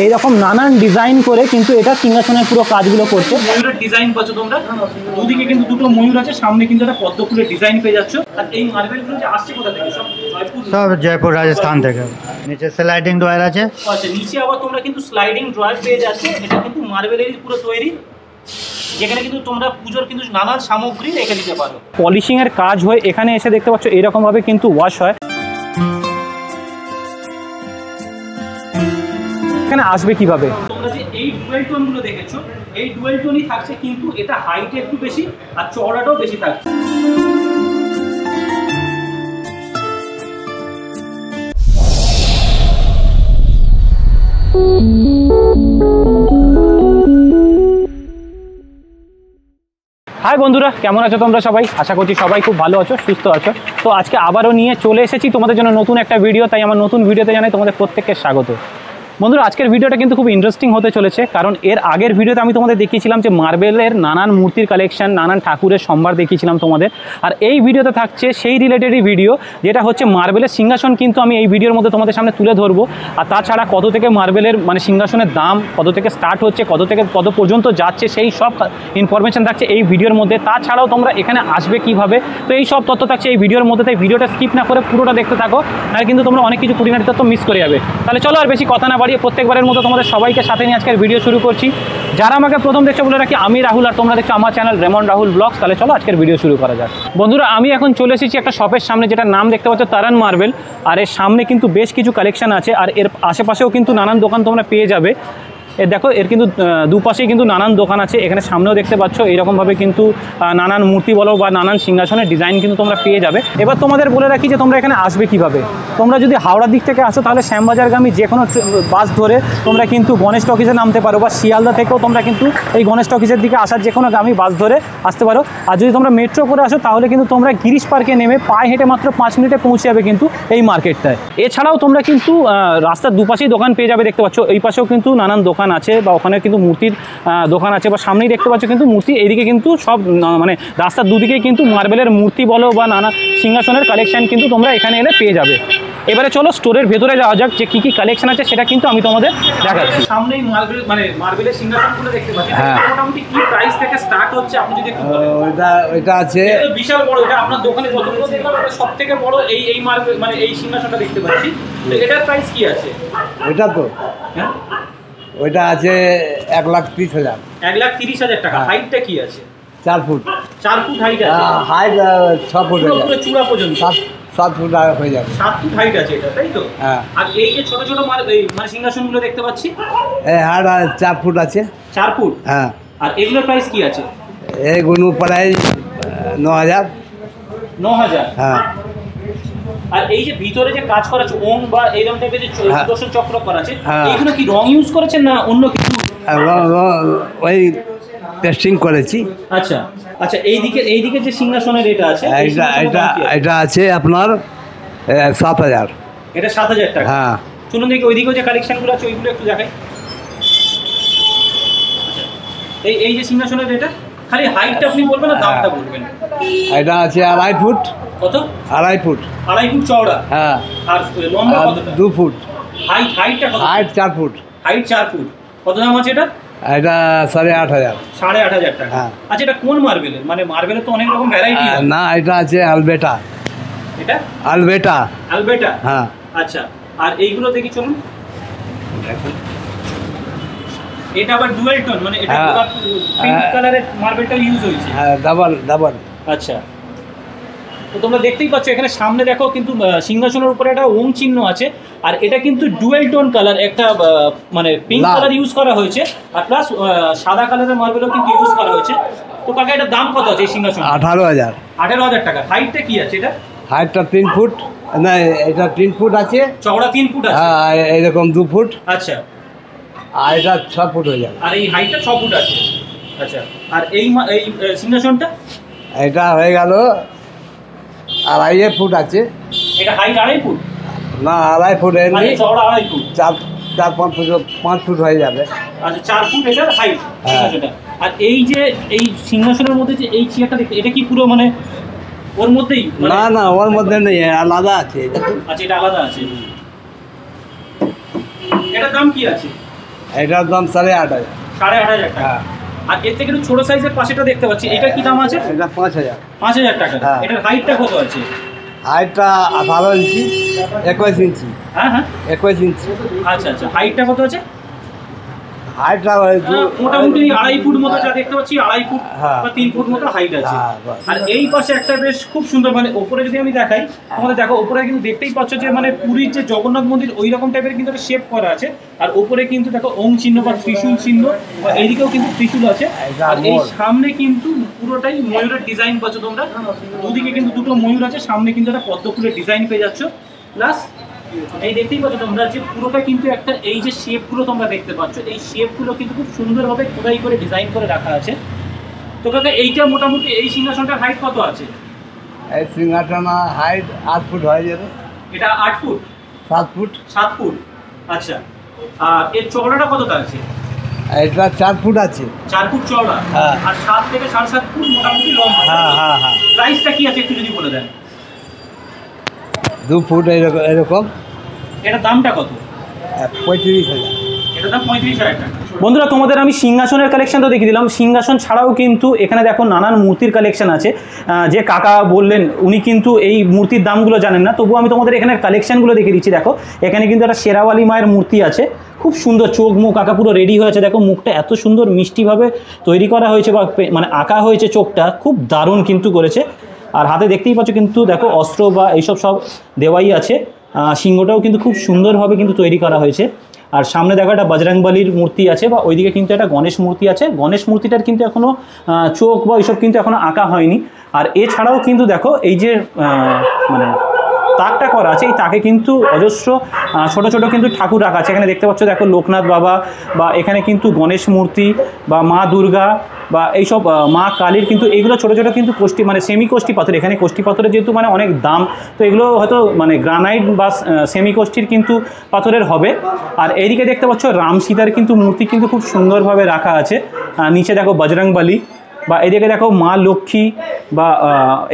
এইরকম নানান ডিজাইন করে কিন্তু এটা সিংহাসনের পুরো কাজগুলো করছে। ময়ূরের ডিজাইন পাচ্ছ তোমরা, দুদিকে কিন্তু দুটো ময়ূর আছে, সামনে কিন্তু একটা পদ্ম ফুলের ডিজাইন পেয়ে যাচ্ছ। আর এই মার্বেলগুলো যে আসছে কোথা থেকে? সব জয়পুর রাজস্থান থেকে। নিচে স্লাইডিং ড্রয়ার আছে। আচ্ছা, নিচে আবার তোমরা কিন্তু স্লাইডিং ড্রয়ার পেয়ে যাচ্ছ। এটা কিন্তু মার্বেলেরই পুরো তৈরি, যেখানে কিন্তু তোমরা পুজোর কিন্তু নানান সামগ্রী রেখে দিতে পারো। পলিশিং এর কাজ হয়ে এখানে এসে দেখতে পাচ্ছ এরকম ভাবে কিন্তু ওয়াশ হয়। এখানে আসবে কিভাবে? তোমরা যে এই ডুয়েল টোন গুলো দেখেছো, এই ডুয়েল টোনই থাকছে, কিন্তু এটা হাইটে একটু বেশি আর চওড়াটাও বেশি থাকছে। হাই বন্ধুরা, কেমন আছো তোমরা সবাই? আশা করছি সবাই খুব ভালো আছো, সুস্থ আছো। তো আজকে আবারও নিয়ে চলে এসেছি তোমাদের জন্য নতুন একটা ভিডিও। তাই আমার নতুন ভিডিওতে জানাই তোমাদের প্রত্যেককে স্বাগত। বন্ধুরা, আজকের ভিডিওটা কিন্তু খুব ইন্টারেস্টিং হতে চলেছে, কারণ এর আগের ভিডিওতে আমি তোমাদের দেখিয়েছিলাম যে মার্বেলের নানান মূর্তির কালেকশন, নানান ঠাকুরের সম্ভার দেখিয়েছিলাম তোমাদের। আর এই ভিডিওতে থাকছে সেই রিলেটেডই ভিডিও, যেটা হচ্ছে মার্বেলের সিংহাসন কিন্তু আমি এই ভিডিওর মধ্যে তোমাদের সামনে তুলে ধরবো। আর তাছাড়া কত থেকে মার্বেলের মানে সিংহাসনের দাম কত থেকে স্টার্ট হচ্ছে, কত থেকে কত পর্যন্ত যাচ্ছে, সেই সব ইনফরমেশন থাকছে এই ভিডিওর মধ্যে। তাছাড়াও তোমরা এখানে আসবে কিভাবে, তো এই সব তথ্য থাকছে এই ভিডিওর মধ্যে। তাই ভিডিওটা স্কিপ না করে পুরোটা দেখতে থাকো, আর কিন্তু তোমরা অনেক কিছু খুঁটিনাটি তথ্য মিস করে যাবে। তাহলে চলো আর বেশি কথা না বাড়িয়ে প্রত্যেকবারের মতো তোমাদের সবাইকে সাথে নিয়ে আজকের ভিডিও শুরু করছি। যারা আমাকে প্রথম দেখছো বলে রাখি, আমি রাহুল, আর তোমরা দেখছো আমার চ্যানেল রেমন রাহুল ব্লগস। তাহলে চলো আজকের ভিডিও শুরু করা যাক। বন্ধুরা, আমি এখন চলে এসেছি একটা শপের সামনে, যেটার নাম দেখতে পাচ্ছ তারান মার্বেল। আর এর সামনে কিন্তু বেশ কিছু কালেকশন আছে, আর এর আশেপাশেও কিন্তু নানান দোকান তোমরা পেয়ে যাবে। দেখো, এর কিন্তু দুপাশেই কিন্তু নানান দোকান আছে। এখানে সামনেও দেখতে পাচ্ছ এইরকমভাবে কিন্তু নানান মূর্তি বলো বা নানান সিংহাসনের ডিজাইন কিন্তু তোমরা পেয়ে যাবে। এবার তোমাদের বলে রাখি যে তোমরা এখানে আসবে কিভাবে। তোমরা যদি হাওড়ার দিক থেকে আসো, তাহলে শ্যামবাজারগামী যে কোনো বাস ধরে তোমরা কিন্তু গণেশ টকিজে নামতে পারো, বা শিয়ালদা থেকেও তোমরা কিন্তু এই গণেশ টকিজের দিকে আসার যে কোনো গামী বাস ধরে আসতে পারো। আর যদি তোমরা মেট্রো করে আসো, তাহলে কিন্তু তোমরা গিরিশ পার্কে নেমে পায়ে হেঁটে মাত্র 5 মিনিটে পৌঁছে যাবে কিন্তু এই মার্কেটটায়। এছাড়াও তোমরা কিন্তু রাস্তার দুপাশেই দোকান পেয়ে যাবে। দেখতে পাচ্ছ এই পাশেও কিন্তু নানান দোকান আছে, বা ওখানে কিন্তু মূর্তির দোকান আছে, বা সামনেই দেখতে পাচ্ছ কিন্তু মূর্তি। এইদিকে কিন্তু সব মানে রাস্তার দুদিকেই কিন্তু মার্বেলের মূর্তি বলো বা নানা সিংহাসনের কালেকশন কিন্তু তোমরা এখানে এলে পেয়ে যাবে। এবারে চলো স্টোরের ভেতরে যাওয়া যাক, যে কী কী কালেকশন আছে সেটা কিন্তু আমি তোমাদের দেখাচ্ছি। সামনেই মার্বেল মানে মার্বেলের সিংহাসনগুলো দেখতে পাচ্ছি। মোটামুটি কি প্রাইস থেকে স্টার্ট হচ্ছে আপনি যদি একটু বলেন? ওইটা আছে বিশাল বড়, এটা আপনার দোকানে যতগুলো দেখলাম এটা সবথেকে বড় এই মার্বেল মানে এই সিংহাসনটা দেখতে পাচ্ছি। তো এটার প্রাইস কি আছে? ওইটা তো হ্যাঁ, ওইটা আছে 1,30,000। 1,30,000 টাকা। হাইটটা কি আছে? 4 ফুট। 4 ফুট হাইট আছে। হাইট 6 ফুট পুরো চূড়া পর্যন্ত 7 ফুট হয়ে যাবে। 7 ফুট হাইট আছে এটা, তাই তো? হ্যাঁ। আর এই যে ছোট ছোট মানে সিংহাসনগুলো দেখতে পাচ্ছি, হাইট 4 ফুট আছে। 4 ফুট। হ্যাঁ। আর এগুলোর প্রাইস কি আছে? এইগুলো প্রায় 9,000। 9,000। হ্যাঁ। আর এই যে ভিতরে যে কাজ করা আছে ওং বা এইরকম টাইপের যে সুদর্শন চক্র করা আছে, হ্যাঁ, এইগুলো কি রং ইউজ করেছেন না অন্য কিছু? ওই টেস্টিং করেছি। আচ্ছা আচ্ছা, এইদিকে যে সিংহাসনের এটা আছে, এটা আছে আপনার 7,000। এটা 7,000 টাকা। হ্যাঁ। শুনুন দেখি ওইদিকেও যে কালেকশনগুলো আছে ওইগুলো একটু দেখাই। এই যে সিংহাসনের এটা, খালি হাইটটা আপনি বলবেন না দামটা বলবেন? এটা আছে 2.5 ফুট। কত? 2.5 ফুট। 2.5 ফুট চওড়া। হ্যাঁ। আর লম্বা কতটা? 2 ফুট। হাইটটা কত? Height 4 foot. Height 4 foot. কত দাম আছে এটা? এটা 8,500। 8,500 টাকা। হ্যাঁ। আচ্ছা, এটা কোন মার্বেলের? মানে মার্বেলের তো অনেক রকম ভ্যারাইটি। না, এটা আছে আলবেটা। এটা আলবেটা। আলবেটা। হ্যাঁ। আচ্ছা, আর এইগুলো দেখি চলুন। এটা আবার ডুয়াল টোন, মানে এটা পিঙ্ক কালারের মার্বেলটা ইউজ হয়েছে। হ্যাঁ, ডাবল। আচ্ছা, তো তোমরা দেখতেই পাচ্ছ এখানে সামনে দেখো কিন্তু সিংহাসনের উপরে একটা ওম চিহ্ন আছে। আর এটা কিন্তু ডুয়াল টোন কালার, একটা মানে পিঙ্ক কালার ইউজ করা হয়েছে, আর প্লাস সাদা কালারের মার্বেলও কিন্তু ইউজ করা হয়েছে। তো কাকা, এটার দাম কত আছে এই সিংহাসন? 18,000। 18,000 টাকা। হাইটটা কি আছে এটা? হাইটটা 3 ফুট। না, এটা 3 ফুট আছে। চওড়া 3 ফুট আছে। হ্যাঁ, এইরকম 2 ফুট। আচ্ছা। আর এটা 6 ফুট হয়ে যাবে। আর এই হাইটটা 6 ফুট আছে। আচ্ছা, আর এই সিংহাসনটা? এটা হয়ে গেল 2.5 ফুট আছে। এটা হাইট 2.5 ফুট? না, 2.5 ফুট এমনি। চওড়া 2.5 ফুট। 4-5 ফুট হয়ে যাবে। আচ্ছা, 4 ফুট এটার হাইট সিংহাসনটা। আর এই যে এই সিংহাসনের মধ্যে যে এই চেয়ারটা দেখতে, এটা কি পুরো মানে ওর মধ্যেই? না, ওর মধ্যে নেই, আলাদা আছে। আচ্ছা, এটা আলাদা আছে। এটার দাম কি আছে? এটার দাম 8,500। 8,500 টাকা। হ্যাঁ। আর এর থেকে একটু ছোট সাইজের পাশেটা দেখতে পাচ্ছি, এটা কি দাম আছে? এটা 5,000। 5,000 টাকা। হ্যাঁ। এটার হাইটটা কত আছে? হাইটটা 18 ইঞ্চি, 21 ইঞ্চি। হ্যাঁ হ্যাঁ, 21 ইঞ্চি। আচ্ছা আচ্ছা, হাইটটা কত আছে? হাইটটা মোটামুটি 2.5 ফুট মতো যা দেখতে পাচ্ছি, 2.5 ফুট হ্যাঁ। বা 3 ফুট মতো হাইট আছে। হ্যাঁ, বাস। আর এই পাশে একটা বেশ খুব সুন্দর, মানে ওপরে যদি আমি দেখাই তোমাদের, দেখো ওপরে কিন্তু দেখতেই পাচ্ছ যে মানে পুরীর যে জগন্নাথ মন্দির ওই রকম টাইপের কিন্তু একটা শেপ করা আছে। আর ওপরে কিন্তু দেখো ওম চিহ্ন বা ত্রিশূল চিহ্ন, বা এইদিকেও কিন্তু ত্রিশূল আছে। আর এই সামনে কিন্তু পুরোটাই ময়ূরের ডিজাইন পাচ্ছ তোমরা, দুদিকে কিন্তু দুটো ময়ূর আছে, সামনে কিন্তু একটা পদ্ম ফুলের ডিজাইন পেয়ে যাচ্ছ। প্লাস এই দেখতেই পাচ্ছ তোমরা যে পুরোটা কিন্তু একটা, এই যে শেপগুলো তোমরা দেখতে পাচ্ছ, এই শেপগুলো কিন্তু খুব সুন্দরভাবে খোদাই করে ডিজাইন করে রাখা আছে। তো কাকা এইটা মোটামুটি এই সিংহাসনটার হাইট কত আছে? এই সিংহাসনা হাইট 8 ফুট হয়ে যাবে। এটা 8 ফুট, 7 ফুট। 7 ফুট, আচ্ছা। আর এর চওড়াটা কতটা আছে? এটা 4 ফুট আছে। 4 ফুট চওড়া, হ্যাঁ। আর 7 থেকে 7.5 ফুট মোটামুটি লম্বা। হ্যাঁ হ্যাঁ হ্যাঁ। প্রাইসটা কি আছে একটু যদি বলে দেন। 2 ফুট এরকম। এটার দামটা কত? 35,000। এটার দাম 35,000 টাকা। বন্ধুরা, তোমাদের আমি সিংহাসনের কালেকশন তো দেখিয়ে দিলাম। সিংহাসন ছাড়াও কিন্তু এখানে দেখো নানান মূর্তির কালেকশন আছে। যে কাকা বললেন উনি কিন্তু এই মূর্তির দামগুলো জানেন না, তবুও আমি তোমাদের এখানে কালেকশনগুলো দেখিয়ে দিচ্ছি। দেখো এখানে কিন্তু একটা শেরাওয়ালি মায়ের মূর্তি আছে, খুব সুন্দর চোখ মুখ আঁকা, পুরো রেডি হয়েছে। দেখো মুখটা এত সুন্দর মিষ্টিভাবে তৈরি করা হয়েছে, বা মানে আঁকা হয়েছে, চোখটা খুব দারুণ কিন্তু করেছে। আর হাতে দেখতেই পাচ্ছ কিন্তু দেখো অস্ত্র বা এইসব সব দেওয়াই আছে। সিংহটাও কিন্তু খুব সুন্দরভাবে কিন্তু তৈরি করা হয়েছে। আর সামনে দেখো একটা বজরংবলির মূর্তি আছে, বা ওইদিকে কিন্তু একটা গণেশ মূর্তি আছে। গণেশ মূর্তিটার কিন্তু এখনও চোখ বা এইসব কিন্তু এখনও আঁকা হয়নি। আর এছাড়াও কিন্তু দেখো এই যে মানে তাকটা করা আছে, এই তাকে কিন্তু অজস্র ছোট ছোট কিন্তু ঠাকুর রাখা আছে। এখানে দেখতে পাচ্ছ দেখো লোকনাথ বাবা, বা এখানে কিন্তু গণেশ মূর্তি, বা মা দুর্গা, বা এইসব মা কালীর কিন্তু এইগুলো ছোটো ছোটো কিন্তু কোষ্ঠী মানে সেমি কোষ্ঠী পাথর। এখানে কোষ্ঠী পাথরের যেহেতু মানে অনেক দাম, তো এগুলো হয়তো মানে গ্রানাইট বা সেমি কোষ্ঠীর কিন্তু পাথরের হবে। আর এইদিকে দেখতে পাচ্ছ রাম সীতার কিন্তু মূর্তি কিন্তু খুব সুন্দরভাবে রাখা আছে। নিচে দেখো বজরংবলী, বা এদিকে দেখো মা লক্ষ্মী, বা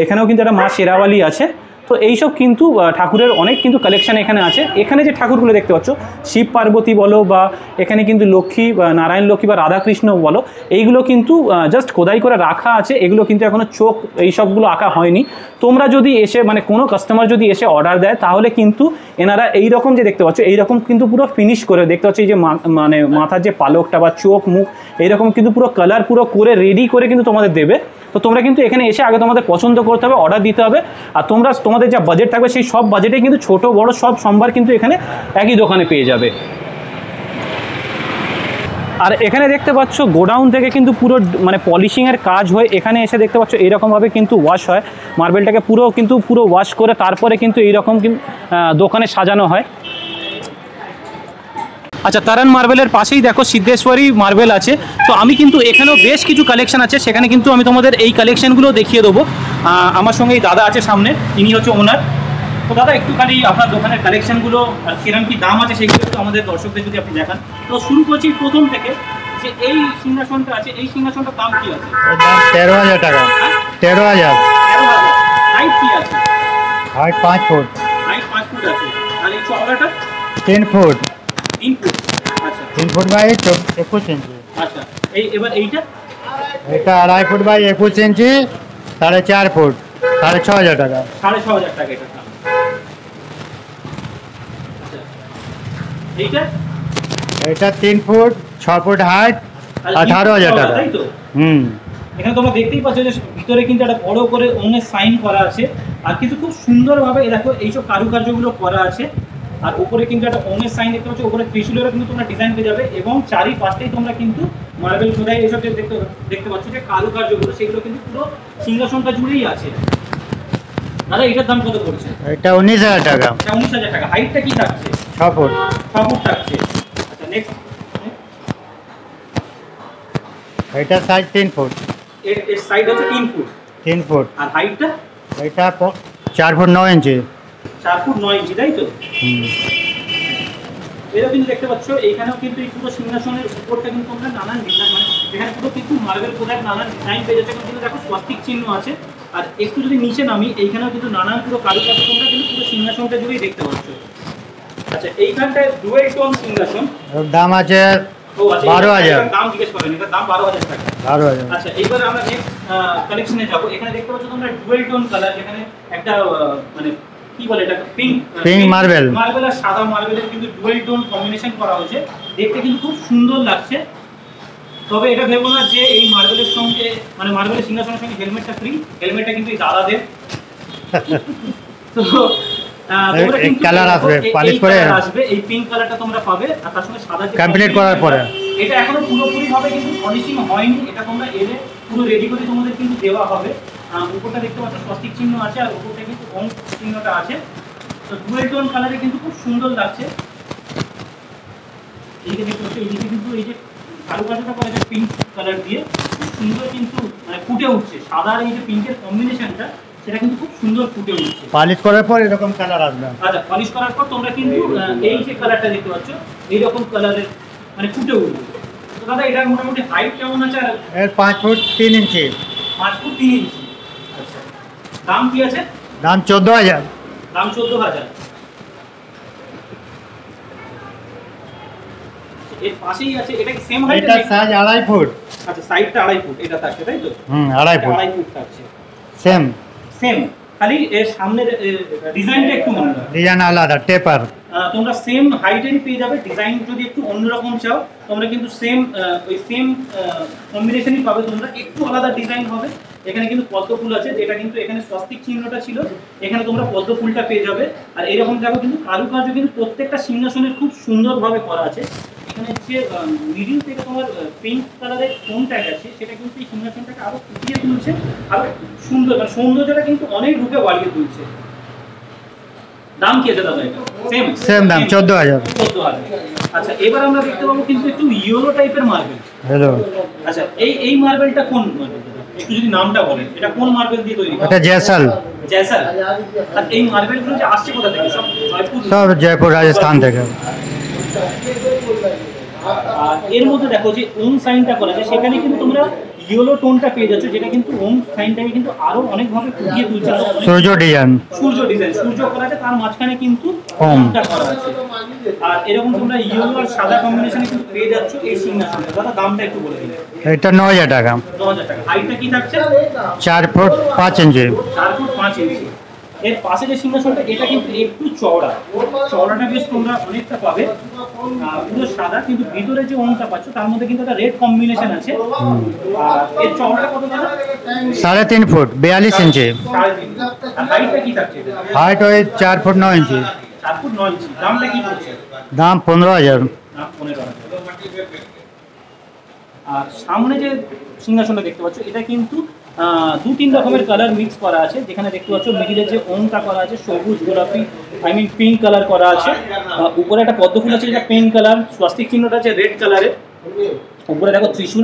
এখানেও কিন্তু একটা মা শেরাওয়ালি আছে। তো এইসব কিন্তু ঠাকুরের অনেক কিন্তু কালেকশান এখানে আছে। এখানে যে ঠাকুরগুলো দেখতে পাচ্ছ, শিব পার্বতী বলো, বা এখানে কিন্তু লক্ষ্মী বা নারায়ণ লক্ষ্মী বা রাধাকৃষ্ণ বলো, এইগুলো কিন্তু জাস্ট খোদাই করে রাখা আছে। এগুলো কিন্তু এখনও চোখ এইসবগুলো আঁকা হয়নি। তোমরা যদি এসে মানে কোনো কাস্টমার যদি এসে অর্ডার দেয়, তাহলে কিন্তু এনারা এই রকম যে দেখতে পাচ্ছ এইরকম কিন্তু পুরো ফিনিশ করে দেখতে পাচ্ছ। এই যে মানে মাথার যে পালকটা বা চোখ মুখ এইরকম কিন্তু পুরো কালার পুরো করে রেডি করে কিন্তু তোমাদের দেবে। তো তোমরা কিন্তু এখানে এসে আগে তোমাদের পছন্দ করতে হবে, অর্ডার দিতে হবে। আর তোমাদের যা বাজেট থাকবে সেই সব বাজেটে কিন্তু ছোট বড় সব সম্ভার কিন্তু এখানে একই দোকানে পেয়ে যাবে। আর এখানে দেখতে পাচ্ছ গোডাউন থেকে কিন্তু পুরো মানে পলিশিংয়ের কাজ হয়। এখানে এসে দেখতে পাচ্ছ এইরকমভাবে কিন্তু ওয়াশ হয় মার্বেলটাকে, পুরো ওয়াশ করে তারপরে কিন্তু এইরকম দোকানে সাজানো হয়। আচ্ছা, তারান মার্বেলের পাশেই দেখো সিদ্ধেশ্বরী মার্বেল আছে। তো আমি কিন্তু এখানেও বেশ কিছু কালেকশন আছে, সেখানে কিন্তু আমি তোমাদের এই কালেকশনগুলো দেখিয়ে দেবো। আমার সঙ্গে এই দাদা আছে সামনে, ইনি হচ্ছে ওনার। তো দাদা একটুখানি আপনার দোকানের কালেকশনগুলো আর কিরকম কি দাম আছে সেগুলো একটু আমাদের দর্শকদের যদি আপনি দেখান। তো শুরু করছি প্রথম থেকে, যে এই সিংহাসনটা আছে, এই সিংহাসনটার দাম কি আছে? দাম 13,000 টাকা। 13,000। 13,000। হাইট কি আছে? Height 5 foot. হাইট 5 ফুট আছে। আর এই চওড়াটা? 3 ফুট। 3 ফুট। আচ্ছা 3 ফুট বাই 21 ইঞ্চি। আচ্ছা, এবার এইটা? এটা 2.5 ফুট বাই 21 ইঞ্চি, 4.5 ফুট, 6,500 টাকা। 6,500 টাকা এটার দাম। আচ্ছা, এইটা? এটা 3 ফুট 6 ফুট হাইট, 18,000 টাকা। তাই তো? হুম। এখানে তোমরা দেখতেই পাচ্ছ যে ভিতরে কিন্তু একটা বড় করে ওনের সাইন করা আছে। আর কিন্তু খুব সুন্দরভাবে দেখো এইসব কারুকার্যগুলো করা আছে। আর উপরে কিন্তু একটা ওনের সাইন দেখতে পাচ্ছ, উপরে ত্রিশূলেরও কিন্তু তোমরা ডিজাইন পেয়ে যাবে। এবং চারিপাশটাই তোমরা কিন্তু মার্বেল খোদাই এইসব যে দেখতে পাচ্ছ যে কারুকার্যগুলো, সেগুলো কিন্তু পুরো সিংহাসনটা জুড়েই আছে। দাদা এটার দাম কত পড়ছে? এটা 19,000 টাকা। 19,000 টাকা। হাইটটা কি থাকছে? 6 ফুট। 6 ফুট থাকছে। আচ্ছা, নেক্সট। এটা সাইজ 3 ফুট। এর সাইড হচ্ছে 3 ফুট। 3 ফুট। আর হাইটটা? এটা 4 ফুট 9 ইঞ্চি। 4 ফুট 9 ইঞ্চি, তাই তো? হুম। এটাও কিন্তু দেখতে পাচ্ছ, এইখানেও কিন্তু এই পুরো সিংহাসনের উপরটা কিন্তু তোমরা নানান ডিজাইন, মানে এখানে পুরো কিন্তু মার্বেল কোথায় নানান ডিজাইন পেয়ে যাচ্ছে। কিন্তু দেখো স্বস্তিক চিহ্ন আছে। আর একটু যদি নিচে নামি, এইখানেও কিন্তু নানান পুরো কারুকার্য তোমরা কিন্তু পুরো সিংহাসনটা জুড়েই দেখতে পাচ্ছ। আচ্ছা, এইখানটায় ডুয়েল টোন সিংহাসন। ওর দাম আছে ও আচ্ছা, 12,000 এটার দাম জিজ্ঞেস করেন, এটার দাম 12,000 টাকা। 12,000 আচ্ছা, এইবার আমরা নেক্সট কালেকশনে যাব। এখানে দেখতে পাচ্ছ তোমরা ডুয়েল টোন কালার, যেখানে একটা মানে কি বলে এটা, Pink marble। মার্বেল আর সাদা মার্বেলের কিন্তু ডুয়েল টোন কম্বিনেশন করা হয়েছে, দেখতে কিন্তু খুব সুন্দর লাগছে। তবে এটা ভেবো না যে এই মার্বেলের সঙ্গে, মানে মার্বেলের সিংহাসনের সঙ্গে হেলমেটটা ফ্রি, হেলমেটটা কিন্তু এই দাদাদের। তো তোমরা কিন্তু কালার আসবে, পালিশ করে আসবে, এই পিঙ্ক কালারটা তোমরা পাবে, আর তার সঙ্গে সাদা যে কমপ্লিট করার পরে। এটা এখনো পুরোপুরি ভাবে কিন্তু পলিশিং হয়নি, এটা তোমরা এলে পুরো রেডি করে তোমাদের কিন্তু দেওয়া হবে। উপরটা দেখতে পাচ্ছ স্বস্তিক চিহ্ন আছে, আর উপরটা কিন্তু ওম চিহ্নটা আছে। তো ডুয়েল টোন কালারে কিন্তু খুব সুন্দর লাগছে। এইদিকে দেখতে পাচ্ছ, এইদিকে কিন্তু এই যে কারুকাজটা করা আছে পিঙ্ক কালার দিয়ে, খুব সুন্দর কিন্তু মানে ফুটে উঠছে। সাদা আর এই যে পিঙ্কের কম্বিনেশনটা, সেটা কিন্তু খুব সুন্দর ফুটে উঠছে। পালিশ করার পর এরকম কালার আসবে। আচ্ছা, পলিশ করার পর তোমরা কিন্তু এই যে কালারটা দেখতে পাচ্ছ, এইরকম কালারের মানে ফুটে উঠবে। তো দাদা, এটার মোটামুটি হাইট কেমন আছে? আর এর 5 ফুট 3 ইঞ্চি। 5 ফুট 3 ইঞ্চি। আচ্ছা, দাম কি আছে? দাম 14,000। দাম 14,000। এর পাশেই আছে, এটা কি সেম হাইট? এটা সাইজ 2.5 ফুট। আচ্ছা, সাইডটা 2.5 ফুট এটা থাকছে, তাই তো? 2.5 ফুট 2.5 ফুট থাকছে। সেম সেম, খালি এর সামনের ডিজাইনটা একটু মনে হয়। ডিজাইন আলাদা, টেপার। তোমরা সেম হাইটেরই পেয়ে যাবে। ডিজাইন যদি একটু অন্যরকম চাও, তোমরা কিন্তু সেম ওই সেম কম্বিনেশনই পাবে। তোমরা একটু আলাদা ডিজাইন হবে। এখানে কিন্তু পদ্ম ফুল আছে, যেটা কিন্তু এখানে স্বস্তিক চিহ্নটা ছিল, এখানে তোমরা পদ্ম ফুলটা পেয়ে যাবে। আর এরকম দেখো কিন্তু কারুকার্য কিন্তু প্রত্যেকটা সিংহাসনের খুব সুন্দরভাবে করা আছে। এখানে যে মিডিল থেকে তোমার পিঙ্ক কালারের টোনটা গেছে, সেটা কিন্তু এই সিংহাসনটাকে আরো ফুটিয়ে তুলছে, আরো সুন্দর, মানে সৌন্দর্যটা কিন্তু অনেক রূপে বাড়িয়ে তুলছে। দাম কি আছে দাদা এটা? সেম দাম 14,000। 14,000। আচ্ছা, এবার আমরা দেখতে পাবো কিন্তু একটু ইয়েলো টাইপের মার্বেল। হ্যালো, আচ্ছা, এই মার্বেলটা কোন মার্বেল? একটু যদি নামটা বলেন, এটা কোন মার্বেল দিয়ে তৈরি? এটা জয়সাল। জয়সাল। আর এই মার্বেলগুলো যে আসছে কোথা থেকে? সব জয়পুর? সব জয়পুর রাজস্থান থেকে। আর এর মধ্যে দেখো যে ওম সাইনটা করা আছে, সেখানে কিন্তু তোমরা ইয়েলো টোনটা পেয়ে যাচ্ছ, যেটা কিন্তু ওম সাইনটাকে কিন্তু আরো অনেকভাবে ফুটিয়ে তুলছে। সূর্য ডিজাইন, সূর্য ডিজাইন, সূর্য করা আছে, তার মাঝখানে কিন্তু ওম ওমটা করা আছে। আর এরকম তোমরা ইয়েলো আর সাদা কম্বিনেশনে কিন্তু পেয়ে যাচ্ছ এই সিংহাসনটা। দাদা, দামটা একটু বলে দিন। এটা 9,000 টাকা। 9,000 টাকা। হাইটটা কি থাকছে? 4 ফুট 5 ইঞ্চি। 4 ফুট 5 ইঞ্চি। এর পাশে যে সিংহাসনটা, এটা কিন্তু একটু চওড়া, চওড়াটা বেশ তোমরা অনেকটা পাবে। পুরো সাদা, কিন্তু ভিতরে যে ওমটা পাচ্ছ তার মধ্যে কিন্তু একটা রেড কম্বিনেশন আছে। আর এর চওড়াটা কত দাদা? 3.5 ফুট 42 ইঞ্চি। 3.5। আর হাইটটা কি থাকছে? হাইট ওই 4 ফুট 9 ইঞ্চি। 4 ফুট 9 ইঞ্চি। দামটা কি পড়ছে? দাম 15,000। দাম 15,000। আর সামনে যে সিংহাসনটা দেখতে পাচ্ছ, এটা কিন্তু 2-3 রকমের কালার মিক্স করা আছে। যেখানে দেখতে পাচ্ছ মিডিলে যে ওমটা করা আছে সবুজ গোলাপি, পিঙ্ক কালার করা আছে। উপরে একটা পদ্ম ফুল আছে, যেটা পিঙ্ক কালার। স্বস্তিক চিহ্নটা আছে রেড কালারে। উপরে দেখো ত্রিশূল,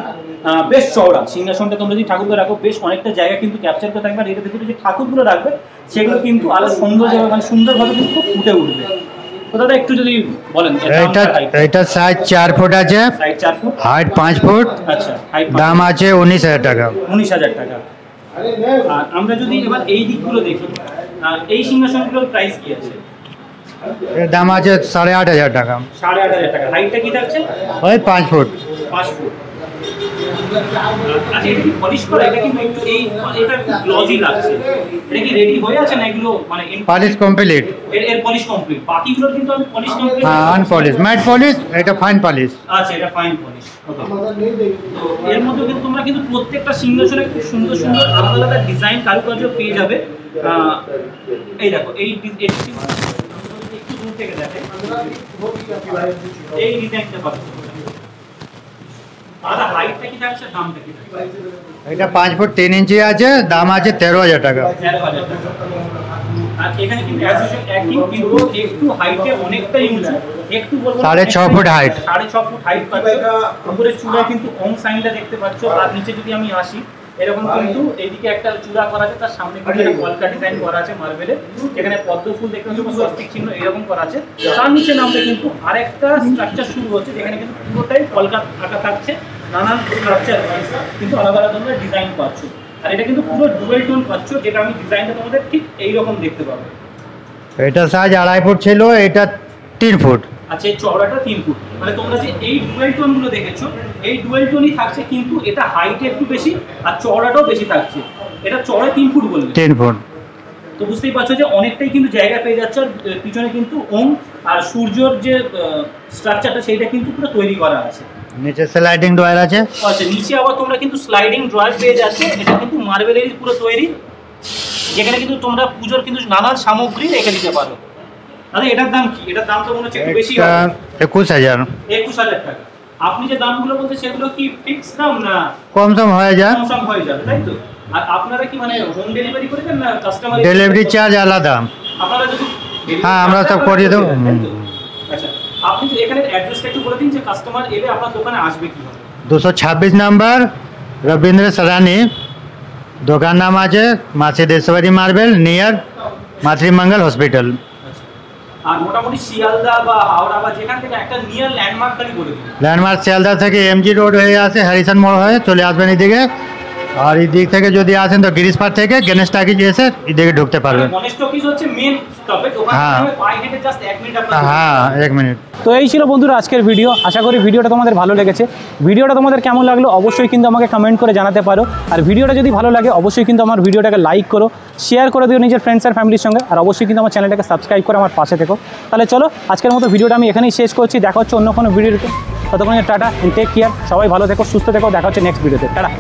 বেশ চওড়া সিংহাসনটা। তোমরা যদি ঠাকুরকে রাখো, বেশ অনেকটা জায়গা কিন্তু ক্যাপচার করে থাকবে। আর এটার ভিতরে যে ঠাকুরগুলো রাখবে, সেগুলো কিন্তু আরো সৌন্দর্য, মানে সুন্দরভাবে কিন্তু খুব ফুটে উঠবে। তো দাদা, একটু যদি বলেন। এটা সাইজ 4 ফুট আছে, সাইড 4 ফুট, হাইট 5 ফুট। আচ্ছা, হাইট দাম আছে 19,000 টাকা। 19,000 টাকা। আর আমরা যদি এবার এই দিকগুলো দেখি, এই সিংহাসনগুলোর প্রাইস কি আছে? এর দাম আছে 8,500 টাকা। 8,500 টাকা। হাইটটা কি থাকছে? ওই 5 ফুট। 5 ফুট। আচ্ছা, এটা কি পলিশ করা? এটা কিন্তু একটু এটা একটু গ্লজি লাগছে। এটা কি রেডি হয়ে আছে না এগুলো, মানে পলিশ কমপ্লিট? এর পলিশ কমপ্লিট। বাকিগুলো কিন্তু আমি পলিশ কমপ্লিট। হ্যাঁ, আনপলিশ, ম্যাট পলিশ। এটা ফাইন পলিশ। আচ্ছা, এটা ফাইন পলিশ। ওকে। তো এর মধ্যে কিন্তু তোমরা কিন্তু প্রত্যেকটা সিংহাসনে খুব সুন্দর সুন্দর আলাদা আলাদা ডিজাইন কারুকার্য পেয়ে যাবে। এই দেখো, একটু দূর থেকে দেখে এই ডিজাইনটা পাবে। আলাদা হাইটটা কি থাকছে, দামটা কি থাকছে? এটা 5 ফুট 3 ইঞ্চি আছে, দাম আছে 13,000 টাকা। 13,000 টাকা। আর এখানে কিন্তু একই, কিন্তু একটু হাইটে অনেকটাই উঁচু। একটু বলবো 6.5 ফুট হাইট। 6.5 ফুট হাইট পাচ্ছে। উপরে চূড়ায় কিন্তু ওম সাইনটা দেখতে পাচ্ছ। আর নিচে যদি আমি আসি, এরকম কিন্তু এইদিকে একটা চূড়া করা আছে, তার সামনে কিন্তু একটা কলকা ডিজাইন করা আছে মার্বেলে। এখানে পদ্ম ফুল দেখতে পাচ্ছ, স্বস্তিক চিহ্ন এরকম করা আছে। তার নিচে নামতে কিন্তু আরেকটা স্ট্রাকচার শুরু হচ্ছে, যেখানে কিন্তু পুরোটাই কলকা আঁকা থাকছে। নানান স্ট্রাকচার কিন্তু আলাদা আলাদা তোমরা ডিজাইন পাচ্ছ। আর এটা কিন্তু পুরো ডুয়েল টোন পাচ্ছ, যেটা আমি ডিজাইনটা তোমাদের ঠিক এইরকম দেখতে পাবো। এটা সাইজ 2.5 ফুট ছিল, এটা 3 ফুট। আচ্ছা এই চওড়াটা 3 ফুট। মানে তোমরা যে এই ডুয়েল টোনগুলো দেখেছো এই ডুয়েল টোনই থাকছে, কিন্তু এটা হাইটে একটু বেশি আর চওড়াটাও বেশি থাকছে। এটা চওড়া 3 ফুট বলবে। 3 ফুট। তো বুঝতেই পারছো যে অনেকটাই কিন্তু জায়গা পেয়ে যাচ্ছে। আর পিছনে কিন্তু ওম আর সূর্যর যে স্ট্রাকচারটা সেইটা কিন্তু পুরো তৈরি করা আছে। নিচে স্লাইডিং ডোর আছে। আচ্ছা নিচে আবার তোমরা কিন্তু স্লাইডিং ড্রয়ার পেয়ে যাচ্ছে। এটা কিন্তু মার্বেলেরই পুরো তৈরি, যেখানে কিন্তু তোমরা পুজোর কিন্তু নানান সামগ্রী রেখে দিতে পারো। দাদা এটার দাম কি? এটার দাম তো মনে হচ্ছে একটু বেশি হবে। 21,000। 21,000 টাকা। আপনি যে দামগুলো বলতে সেগুলো কি ফিক্স দাম না কম সম হয়ে যায়? কম সম হয়ে যাবে, তাই তো? আর আপনারা কি মানে হোম ডেলিভারি করে দেন না কাস্টমার? ডেলিভারি চার্জ আলাদা। আপনারা যদি হ্যাঁ আমরা সব করিয়ে দেবো। আচ্ছা আপনি তো এখানে অ্যাড্রেসটা একটু বলে দিন যে কাস্টমার এলে আপনার দোকানে আসবে কিভাবে। 226 নম্বর রবীন্দ্র সরানি, দোকান নাম আছে মা Siddheshwari marble, near Matrimangal hospital. আর মোটামুটি শিয়ালদা বা হাওড়া বা যেখান থেকে একটা নিয়ার ল্যান্ডমার্ক খালি বলে দিন। ল্যান্ডমার্ক শিয়ালদা থেকে এমজি রোড হয়ে আসে, হ্যারিসন মোড় হয়ে চলে আসবেন এদিকে। আর এই দিক থেকে যদি আসেন তো গিরিশপাড় থেকে গণেশ টাকিজ এসে এদিকে ঢুকতে পারবেন। গণেশ টকিজ হচ্ছে মেন স্টপেজ, ওখান থেকে পায়ে হেঁটে জাস্ট 1 মিনিট আপনারা। হ্যাঁ 1 মিনিট। তো এই ছিল বন্ধুরা আজকের ভিডিও। আশা করি ভিডিওটা তোমাদের ভালো লেগেছে। ভিডিওটা তোমাদের কেমন লাগলো অবশ্যই কিন্তু আমাকে কমেন্ট করে জানাতে পারো। আর ভিডিওটা যদি ভালো লাগে অবশ্যই কিন্তু আমার ভিডিওটাকে লাইক করো, শেয়ার করে দিও নিজের ফ্রেন্ডস আর ফ্যামিলির সঙ্গে। আর অবশ্যই কিন্তু আমার চ্যানেলটাকে সাবস্ক্রাইব করে আমার পাশে থেকো। তাহলে চলো আজকের মতো ভিডিওটা আমি এখানেই শেষ করছি। দেখা হচ্ছে অন্য কোনো ভিডিওতে। ততক্ষণ টাটা, টেক কেয়ার, সবাই ভালো থেকো, সুস্থ থেকো। দেখা হচ্ছে নেক্সট ভিডিওতে। টাটা।